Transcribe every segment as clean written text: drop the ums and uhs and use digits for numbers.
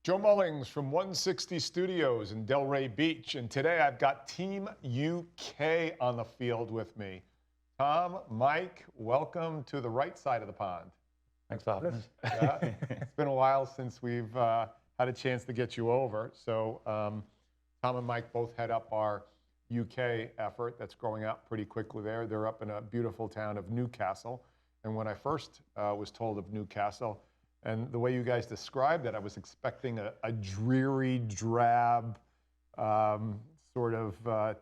Joe Mullings from 160 Studios in Delray Beach, and today I've got Team UK on the field with me. Tom, Mike, welcome to the right side of the pond. Thanks for having us. Yeah, it's been a while since we've had a chance to get you over. So Tom and Mike both head up our UK effort that's growing out pretty quickly there. They're up in a beautiful town of Newcastle. And when I first was told of Newcastle, and the way you guys described it, I was expecting a dreary, drab sort of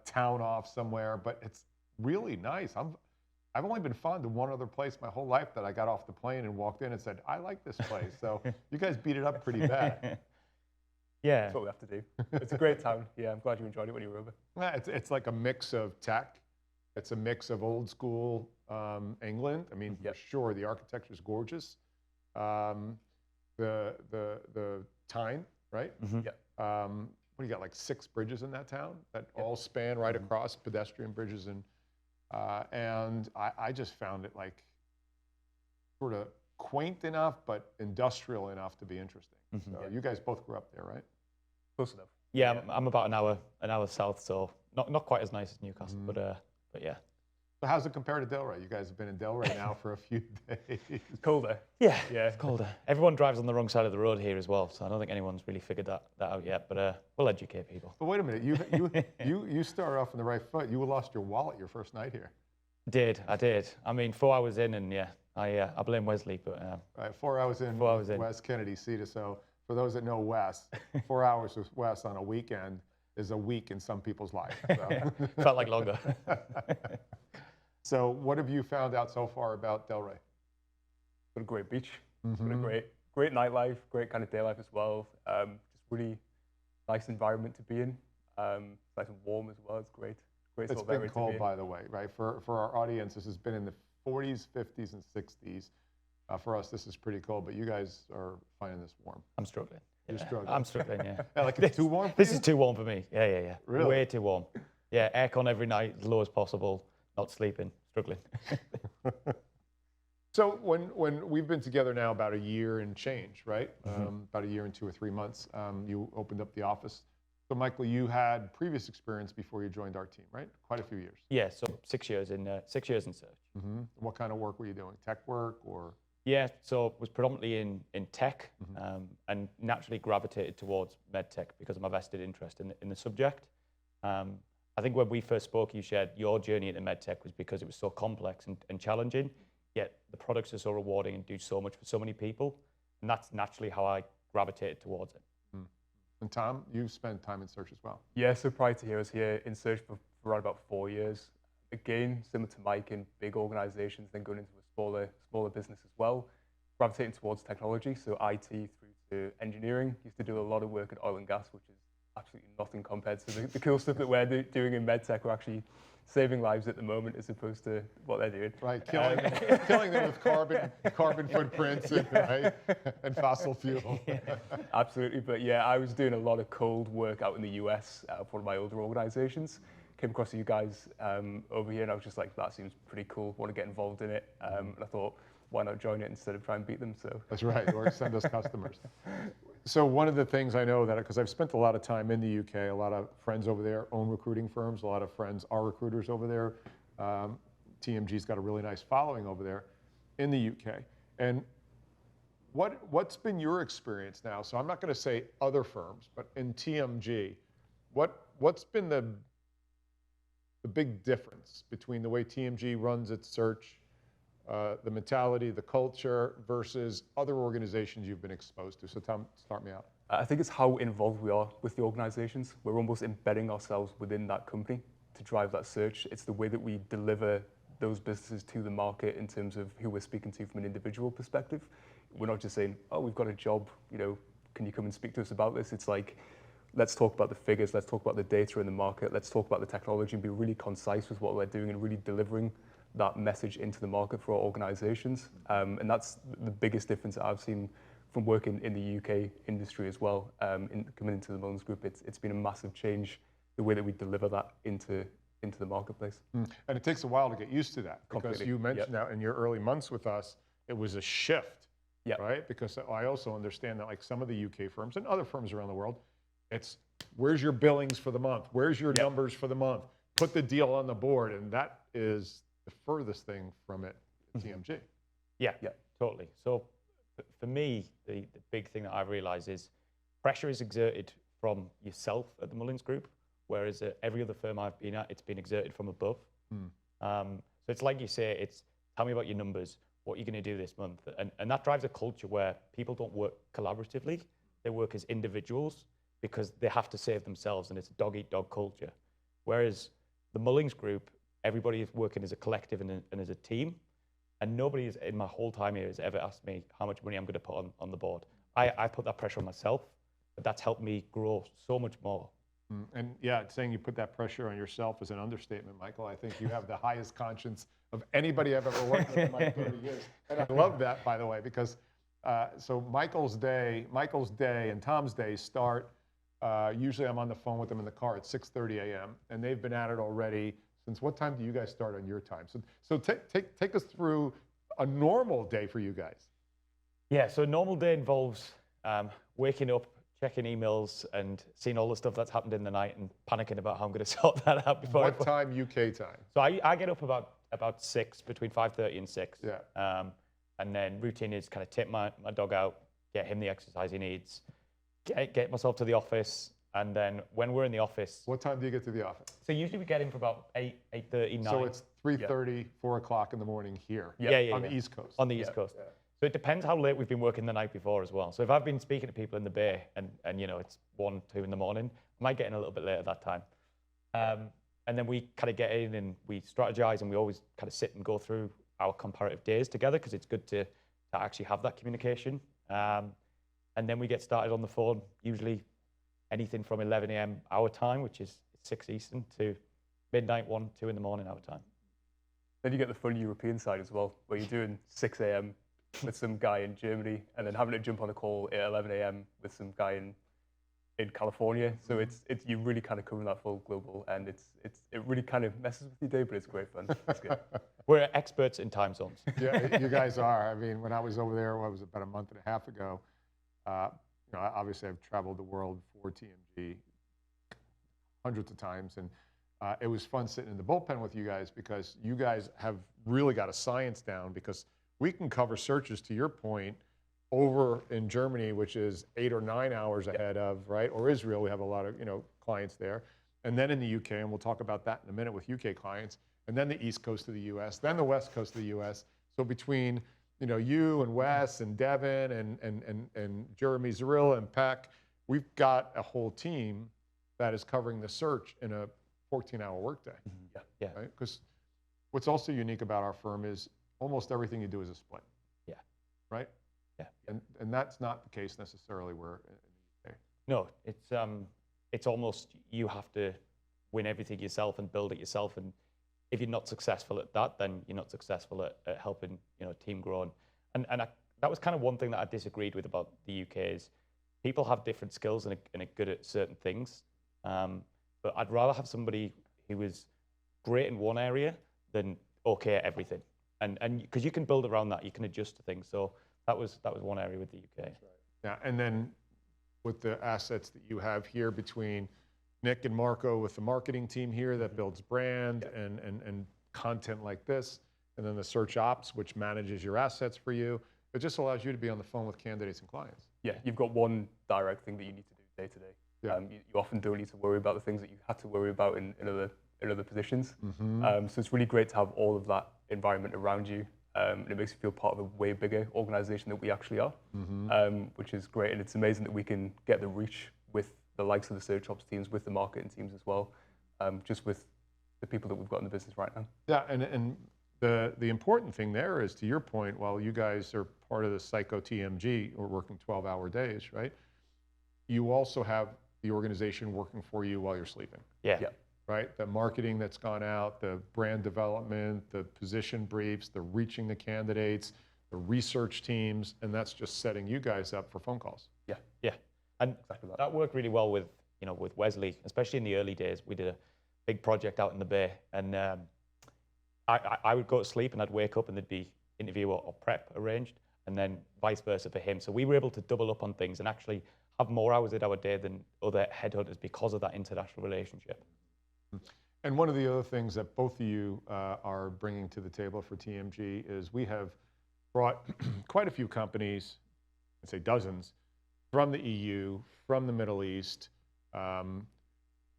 town off somewhere, but it's really nice. I've only been fond of one other place my whole life that I got off the plane and walked in and said, I like this place. So you guys beat it up pretty bad. Yeah. That's what we have to do. It's a great town. Yeah, I'm glad you enjoyed it when you were over. Yeah, it's like a mix of tech. It's a mix of old school England. I mean, for sure, the architecture is gorgeous. The Tyne, right? Mm-hmm. Yeah. What do you got, like 6 bridges in that town that all span right across, pedestrian bridges, and I just found it like sort of quaint enough but industrial enough to be interesting. Mm-hmm. So you guys both grew up there, right? Close enough. Yeah, I'm about an hour south, so not quite as nice as Newcastle, but yeah. So how's it compared to Delray? You guys have been in Delray now for a few days. It's colder. Yeah, Yeah. it's colder. Everyone drives on the wrong side of the road here as well, so I don't think anyone's really figured that out yet, but we'll educate people. But wait a minute, you started off on the right foot. You lost your wallet your first night here. I did. I mean, 4 hours in, and yeah, I blame Wesley, but Right, 4 hours in, 4 hours in. Wes Kennedy seated. So for those that know Wes, 4 hours with Wes on a weekend is a week in some people's life. So. felt like longer. So what have you found out so far about Delray? Got a great beach. Got a great nightlife, great kind of day life as well. Just really nice environment to be in. Nice and warm as well. It's great. Great It's sort of area been to cold, be in. by the way, right? For our audience, this has been in the 40s, 50s, and 60s. For us, this is pretty cold, but you guys are finding this warm. I'm struggling. You're Yeah. struggling. I'm struggling, yeah. Yeah, like it's too warm for This you? is too warm for me. Yeah. Really? Way too warm. Yeah, aircon every night, as low as possible, not sleeping, struggling. So when we've been together now about a year and change, right? About a year and 2 or 3 months, you opened up the office. So Michael, you had previous experience before you joined our team, right? Quite a few years. Yeah, so 6 years in search. What kind of work were you doing? Tech work or? Yeah, so was predominantly in tech and naturally gravitated towards med tech because of my vested interest in the subject. I think when we first spoke, you shared your journey into med tech was because it was so complex and challenging, yet the products are so rewarding and do so much for so many people. And that's naturally how I gravitated towards it. And Tom, you've spent time in search as well. Yeah, so prior to here, I was here in search for around about 4 years. Again, similar to Mike, in big organizations, then going into a smaller business as well. Gravitating towards technology, so IT through to engineering. Used to do a lot of work in oil and gas, which is absolutely nothing compared to the cool stuff that we're doing in medtech. We're actually saving lives at the moment as opposed to what they're doing. Right, killing them with carbon footprints and fossil fuel. Absolutely, but yeah, I was doing a lot of cold work out in the US for one of my older organizations. Came across you guys over here, and I was just like, that seems pretty cool. Want to get involved in it, and I thought, why not join it instead of try and beat them? So that's right, or send us customers. So one of the things I know that, because I've spent a lot of time in the UK, a lot of friends over there own recruiting firms, a lot of friends are recruiters over there. TMG's got a really nice following over there in the UK. And what's been your experience now? So I'm not going to say other firms, but in TMG, what's been the big difference between the way TMG runs its search, the mentality, the culture, versus other organizations you've been exposed to? So Tom, start me out. I think it's how involved we are with the organizations. We're almost embedding ourselves within that company to drive that search. It's the way that we deliver those businesses to the market in terms of who we're speaking to from an individual perspective. We're not just saying, oh, we've got a job, can you come and speak to us about this? It's like, let's talk about the figures, let's talk about the data in the market, let's talk about the technology and be really concise with what we're doing and really delivering that message into the market for our organizations. And that's the biggest difference that I've seen from working in the UK industry as well. Coming into the Mullings Group, it's been a massive change, the way that we deliver that into the marketplace. And it takes a while to get used to that, because Completely. you mentioned that in your early months with us, it was a shift Yeah. right? Because I also understand that like some of the UK firms and other firms around the world, it's where's your billings for the month? Where's your Yep. numbers for the month? Put the deal on the board. And that is the furthest thing from it at TMG. Yeah, Yeah. totally. So for me, the big thing that I've realized is pressure is exerted from yourself at the Mullings Group, whereas at every other firm I've been at, it's been exerted from above. So it's like you say, it's tell me about your numbers, what you're going to do this month. And that drives a culture where people don't work collaboratively. They work as individuals because they have to save themselves, and it's a dog-eat-dog culture. Whereas the Mullings Group, everybody is working as a collective and as a team. And nobody is, in my whole time here has ever asked me how much money I'm going to put on the board. I put that pressure on myself, but that's helped me grow so much more. And yeah, saying you put that pressure on yourself is an understatement, Michael. I think you have the highest conscience of anybody I've ever worked with in my 30 years. And I love that, by the way, because so Michael's day and Tom's day start, usually I'm on the phone with them in the car at 6:30 a.m. And they've been at it already since what time do you guys start on your time? So take us through a normal day for you guys. Yeah, so a normal day involves waking up, checking emails, and seeing all the stuff that's happened in the night and panicking about how I'm going to sort that out before. What time UK time? So I get up about 6, between 5:30 and 6. Yeah. And then routine is kind of take my dog out, get him the exercise he needs, get myself to the office, and then when we're in the office. What time do you get to the office? So usually we get in for about 8:30, 9. So it's 3:30, 4 o'clock in the morning here. Yeah. On the East Coast. On the East Coast. Yeah. So it depends how late we've been working the night before as well. So if I've been speaking to people in the Bay and you know it's 1, 2 in the morning, I might get in a little bit later that time. And then we kind of get in and we strategize, and we always kind of sit and go through our comparative days together because it's good to actually have that communication. And then we get started on the phone, usually anything from 11 a.m. our time, which is 6 Eastern, to midnight, 1, 2 in the morning our time. Then you get the fun European side as well, where you're doing 6 a.m. with some guy in Germany, and then having to jump on a call at 11 a.m. with some guy in California. So it's you really kind of covering that full global, and it really kind of messes with your day, but it's great fun. It's good. We're experts in time zones. Yeah, you guys are. I mean, when I was over there, what was it, about a month and a half ago, you know, obviously I've traveled the world for TMG hundreds of times, and it was fun sitting in the bullpen with you guys because you guys have really got a science down, because we can cover searches, to your point, over in Germany, which is 8 or 9 hours ahead of, right? Or Israel, we have a lot of, you know, clients there. And then in the UK, and we'll talk about that in a minute with UK clients, and then the East Coast of the US, then the West Coast of the US. So between, you know, you and Wes and Devin and Jeremy Zarilla and Peck, we've got a whole team that is covering the search in a 14-hour workday. Yeah. Right? Because what's also unique about our firm is almost everything you do is a split. Yeah. Right? Yeah. And that's not the case necessarily where in the UK. No, it's almost you have to win everything yourself and build it yourself. And if you're not successful at that, then you're not successful at helping, you know, a team grow. And that was kind of one thing that I disagreed with about the UK is people have different skills and are good at certain things. But I'd rather have somebody who is great in one area than okay at everything. And because you can build around that, you can adjust to things. So that was one area with the UK. That's right. Yeah, and then with the assets that you have here between Nick and Marco with the marketing team here that builds brand and content like this, and then the search ops, which manages your assets for you, it just allows you to be on the phone with candidates and clients. Yeah, you've got one direct thing that you need to do day to day. Yeah. You often don't need to worry about the things that you had to worry about in other positions. So it's really great to have all of that environment around you. And it makes you feel part of a way bigger organization than we actually are, which is great. And it's amazing that we can get the reach with the likes of the search ops teams, with the marketing teams as well, just with the people that we've got in the business right now. Yeah, and the important thing there is, to your point, while you guys are part of the Psycho TMG, or working 12-hour days, right? You also have the organization working for you while you're sleeping. Yeah. Right? The marketing that's gone out, the brand development, the position briefs, the reaching the candidates, the research teams, and that's just setting you guys up for phone calls. Yeah. And Exactly that worked really well with Wesley, especially in the early days. We did a big project out in the Bay, and I would go to sleep and I'd wake up and there'd be interview or prep arranged, and then vice versa for him. So we were able to double up on things and actually have more hours at our day than other headhunters because of that international relationship. And one of the other things that both of you are bringing to the table for TMG is we have brought quite a few companies, I'd say dozens, from the EU, from the Middle East, and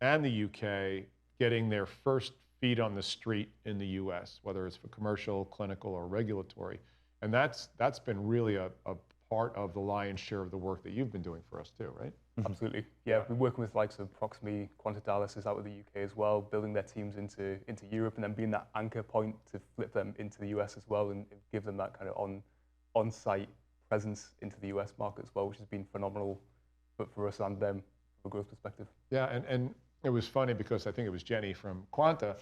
the UK, getting their first feet on the street in the US, whether it's for commercial, clinical, or regulatory. And that's been really a part of the lion's share of the work that you've been doing for us too, right? Absolutely. Yeah, we're working with likes of Proximity, Quantitalysis out of the UK as well, building their teams into Europe, and then being that anchor point to flip them into the US as well, and give them that kind of on-site presence into the US market as well, which has been phenomenal for us and them from a growth perspective. Yeah, and it was funny because I think it was Jenny from Quanta,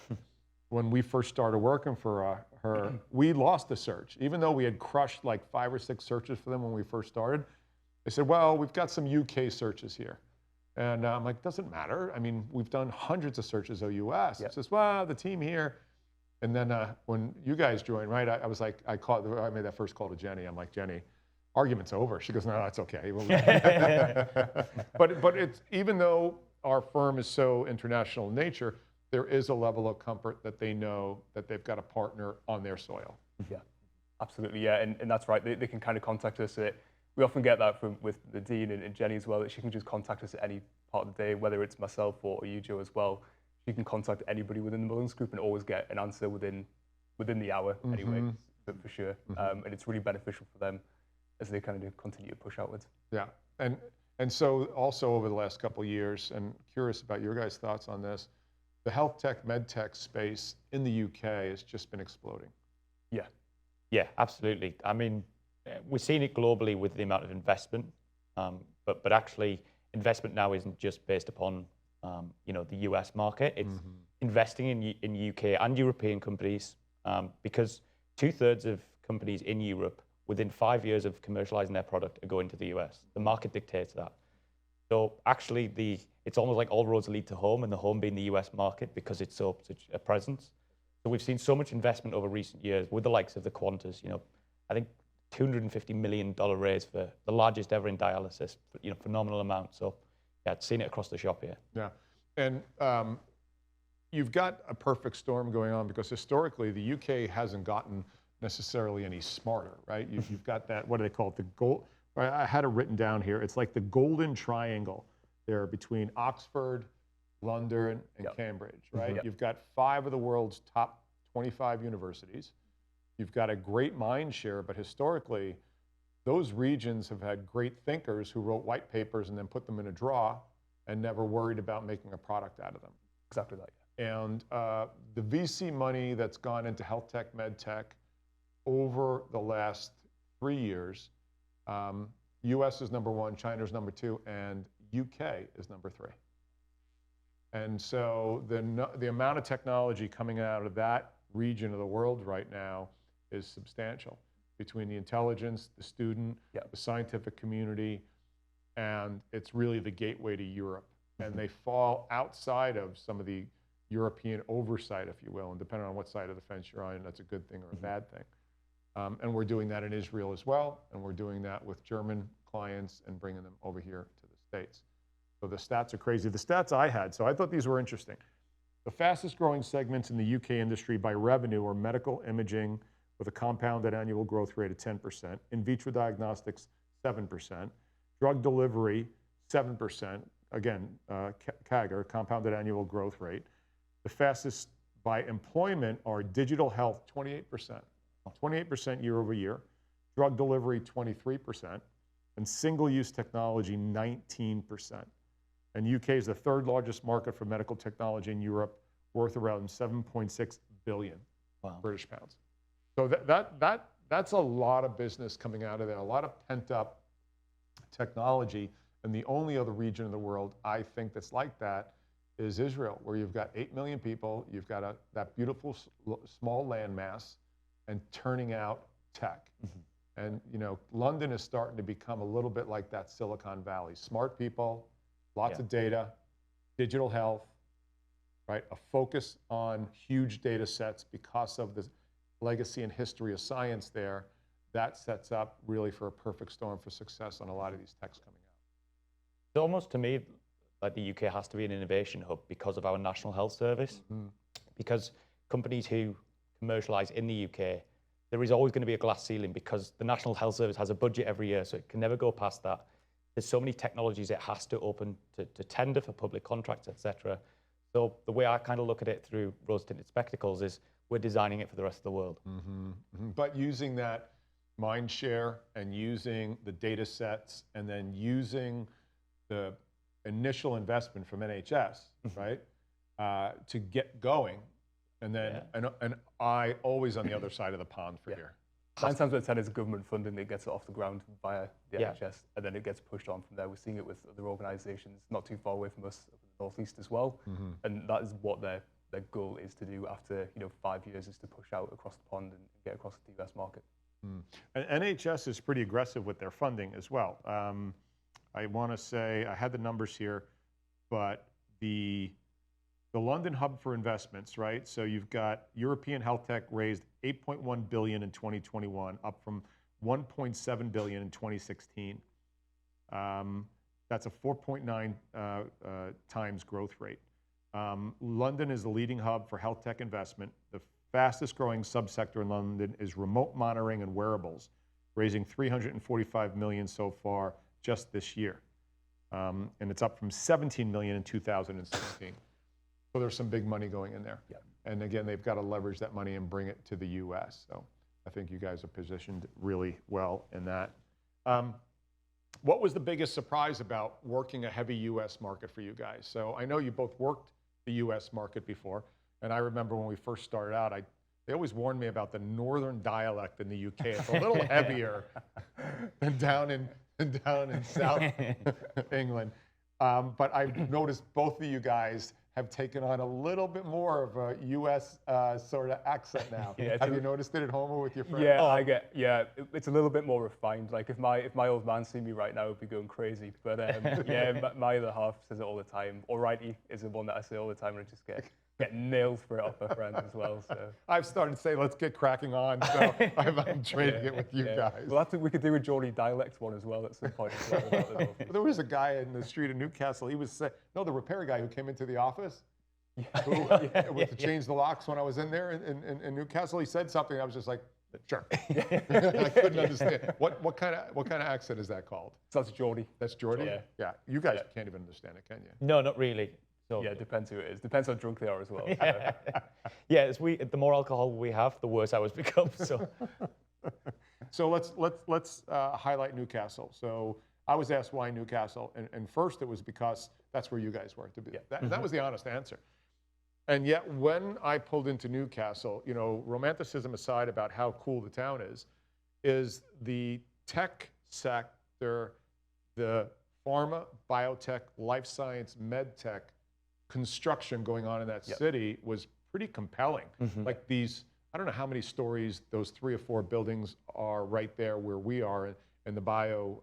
when we first started working for her, we lost the search. Even though we had crushed like 5 or 6 searches for them when we first started, they said, well, we've got some UK searches here. And I'm like, doesn't matter. I mean, we've done hundreds of searches OUS. Yeah. It says, well, the team here. And then when you guys joined, right, I was like, I made that first call to Jenny. I'm like, Jenny, argument's over. She goes, no, that's okay. But it's, even though our firm is so international in nature, there is a level of comfort that they know that they've got a partner on their soil. Yeah, absolutely. Yeah, and that's right. They can kind of contact us. We often get that with the Dean and Jenny as well, that she can just contact us at any part of the day, whether it's myself or you, Joe, as well. She can contact anybody within the Mullings Group and always get an answer within the hour anyway, for sure. And it's really beneficial for them as they kind of continue to push outwards. Yeah, and so also over the last couple of years, and curious about your guys' thoughts on this, the health tech, med tech space in the UK has just been exploding. Yeah, absolutely. I mean, we're seeing it globally with the amount of investment, but actually investment now isn't just based upon the US market. It's investing in UK and European companies, because 2/3 of companies in Europe within 5 years of commercializing their product are going to the US. The market dictates that. So actually it's almost like all roads lead to home, and the home being the US market because it's such a presence. So we've seen so much investment over recent years with the likes of the Qantas, I think $250 million raise for the largest ever in dialysis, phenomenal amount. So yeah, I've seen it across the shop here. Yeah, and you've got a perfect storm going on because historically the UK hasn't gotten necessarily any smarter, right? You've got that, what do they call it? The gold, I had it written down here. It's like the golden triangle there between Oxford, London, and Cambridge, right? You've got 5 of the world's top 25 universities. You've got a great mind share, but historically, those regions have had great thinkers who wrote white papers and then put them in a drawer and never worried about making a product out of them. Exactly that. And the VC money that's gone into health tech, med tech over the last 3 years, US is number 1, China is number 2, and UK is number 3. And so the amount of technology coming out of that region of the world right now is substantial, between the intelligence, the student, the scientific community, and it's really the gateway to Europe. And they fall outside of some of the European oversight, if you will, and depending on what side of the fence you're on, that's a good thing or a bad thing. And we're doing that in Israel as well, and we're doing that with German clients and bringing them over here to the States. So the stats are crazy. The stats I had, so I thought these were interesting. The fastest growing segments in the UK industry by revenue are medical imaging with a compounded annual growth rate of 10%, in vitro diagnostics 7%, drug delivery 7%, again, CAGR, compounded annual growth rate. The fastest by employment are digital health 28%, 28% year over year, drug delivery 23%, and single-use technology 19%. And UK is the 3rd largest market for medical technology in Europe, worth around 7.6 billion British pounds. So that's a lot of business coming out of there, a lot of pent-up technology. And the only other region in the world I think that's like that is Israel, where you've got 8 million people, you've got that beautiful small landmass, and turning out tech. And London is starting to become a little bit like that Silicon Valley. Smart people, lots of data, digital health, right? A focus on huge data sets because of the legacy and history of science there. that sets up really for a perfect storm for success on a lot of these techs coming out. It's almost to me like the UK has to be an innovation hub because of our National Health Service. Because companies who commercialize in the UK, there is always going to be a glass ceiling because the National Health Service has a budget every year, so it can never go past that. There's so many technologies it has to open to tender for public contracts, etc. So the way I kind of look at it through rose-tinted spectacles is we're designing it for the rest of the world. But using that mind share and using the data sets and then using the initial investment from NHS, right, to get going, and then an eye always on the other side of the pond for here. 9 times out of 10 is government funding that gets it off the ground via the NHS, and then it gets pushed on from there. We're seeing it with other organisations not too far away from us, up in the northeast as well, and that is what their goal is to do after 5 years, is to push out across the pond and get across the US market. And NHS is pretty aggressive with their funding as well. I want to say, I had the numbers here, but the London Hub for Investments, right? So you've got European Health Tech raised 8.1 billion in 2021, up from 1.7 billion in 2016. That's a 4.9 times growth rate. London is the leading hub for health tech investment. The fastest growing subsector in London is remote monitoring and wearables, raising 345 million so far just this year. And it's up from 17 million in 2016. So there's some big money going in there. And again, they've got to leverage that money and bring it to the US. So I think you guys are positioned really well in that. What was the biggest surprise about working a heavy US market for you guys? So I know you both worked the US market before, and I remember when we first started out, they always warned me about the northern dialect in the UK. It's a little heavier than down in South England. But I've noticed both of you guys have taken on a little bit more of a U.S. Sort of accent now. Have you noticed it at home or with your friends? Yeah, it's a little bit more refined. Like if my old man see me right now, he'd be going crazy. But my other half says it all the time. Alrighty is the one that I say all the time, and I just get nailed for it off my friends as well. So I've started to say, let's get cracking on. So I'm trading it with you guys. Well, I think we could do a Geordie dialect one as well at some point. There was a guy in the street in Newcastle. He was the repair guy who came into the office. To change the locks when I was in there in Newcastle. He said something. I was just like, sure. I couldn't understand. What kind of accent is that called? So that's Geordie. That's Geordie? Yeah. You guys can't even understand it, can you? No, not really. So, yeah, it depends who it is. Depends how drunk they are as well. The more alcohol we have, the worse ours become. So, so let's highlight Newcastle. So I was asked why Newcastle, and first it was because that's where you guys were. That was the honest answer. And yet when I pulled into Newcastle, romanticism aside about how cool the town is the tech sector, the pharma, biotech, life science, med tech construction going on in that city was pretty compelling. Like these, I don't know how many stories those 3 or 4 buildings are right there where we are in the biosphere.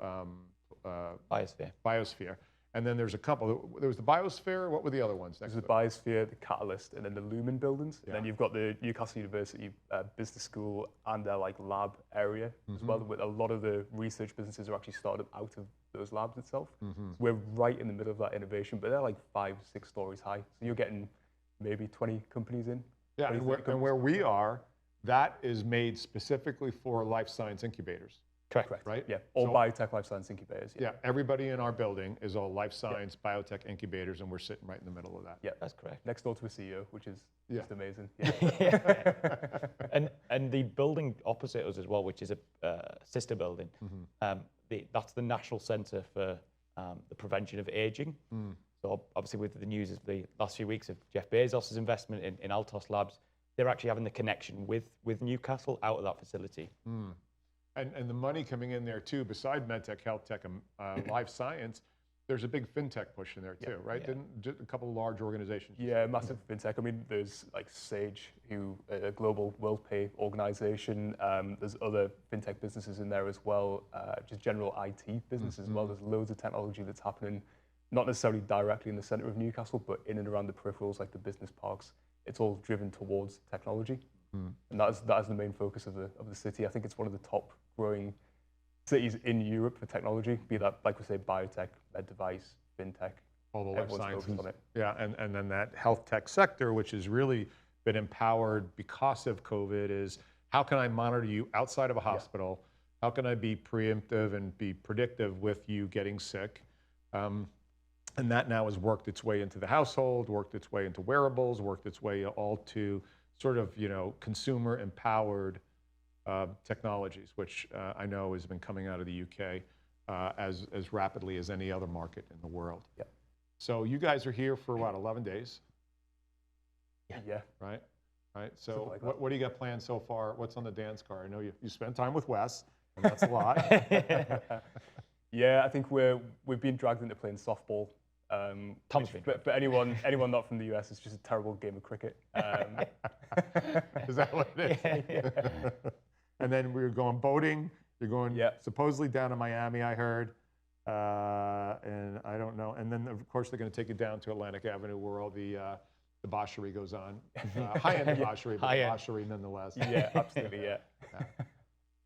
And then there's a couple. There was the Biosphere. What were the other ones? There's the Biosphere, the Catalyst, and then the Lumen buildings. And then you've got the Newcastle University Business School and their lab area as well. With a lot of the research businesses are actually started out of those labs itself. So we're right in the middle of that innovation, but they're like 5-6 stories high. So you're getting maybe 20 companies in. Yeah, and where we are, that is made specifically for life science incubators. Correct. Right? Yeah, all biotech life science incubators. Yeah, everybody in our building is all life science biotech incubators, and we're sitting right in the middle of that. Yeah, that's correct. Next door to a CEO, which is just amazing. And the building opposite us as well, which is a sister building, that's the National Centre for the Prevention of Aging. So obviously with the news of the last few weeks of Jeff Bezos' investment in Altos Labs, they're actually having the connection with Newcastle out of that facility. And the money coming in there too, beside medtech, health tech, and life science, there's a big fintech push in there too, right? Didn't a couple of large organizations? Yeah, massive fintech. I mean, there's like Sage, who a global WorldPay organization. There's other fintech businesses in there as well. Just general IT business as well. There's loads of technology that's happening, not necessarily directly in the center of Newcastle, but in and around the peripherals, like the business parks. It's all driven towards technology. And that is the main focus of the city. I think it's one of the top growing cities in Europe for technology, be that, like we say, biotech, med device, fintech. All the life Everyone's sciences. focused on it. Yeah, and then that health tech sector, which has really been empowered because of COVID, is how can I monitor you outside of a hospital? How can I be preemptive and be predictive with you getting sick? And that now has worked its way into the household, worked its way into wearables, worked its way all to sort of, consumer empowered technologies, which I know has been coming out of the UK as rapidly as any other market in the world. Yeah. So you guys are here for what, 11 days, Yeah. right? Right. So Something like that. what do you got planned so far? What's on the dance card? I know you spent time with Wes, and that's a lot. Yeah, I think we've been dragged into playing softball. Tom's been. But anyone not from the US, it's just a terrible game of cricket. Is that what it is? And then we're going boating. You're going supposedly down to Miami, I heard. And I don't know. And then, of course, they're going to take you down to Atlantic Avenue where all the debauchery goes on. High-end debauchery, but debauchery nonetheless. Yeah, absolutely, yeah.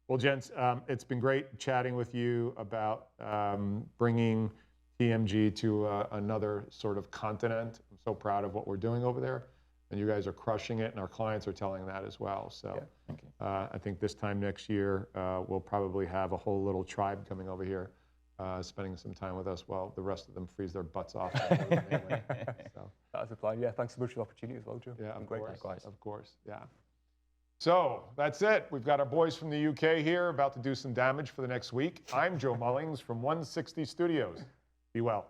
Well, gents, it's been great chatting with you about bringing TMG to another sort of continent. I'm so proud of what we're doing over there. And you guys are crushing it, and our clients are telling that as well. So Thank you. I think this time next year, we'll probably have a whole little tribe coming over here, spending some time with us while the rest of them freeze their butts off. So, That's the plan. Yeah, thanks so much for the opportunity as well, Joe. yeah, Been great. Likewise. of course, yeah. So that's it. We've got our boys from the UK here about to do some damage for the next week. I'm Joe Mullings from 160 Studios. Be well.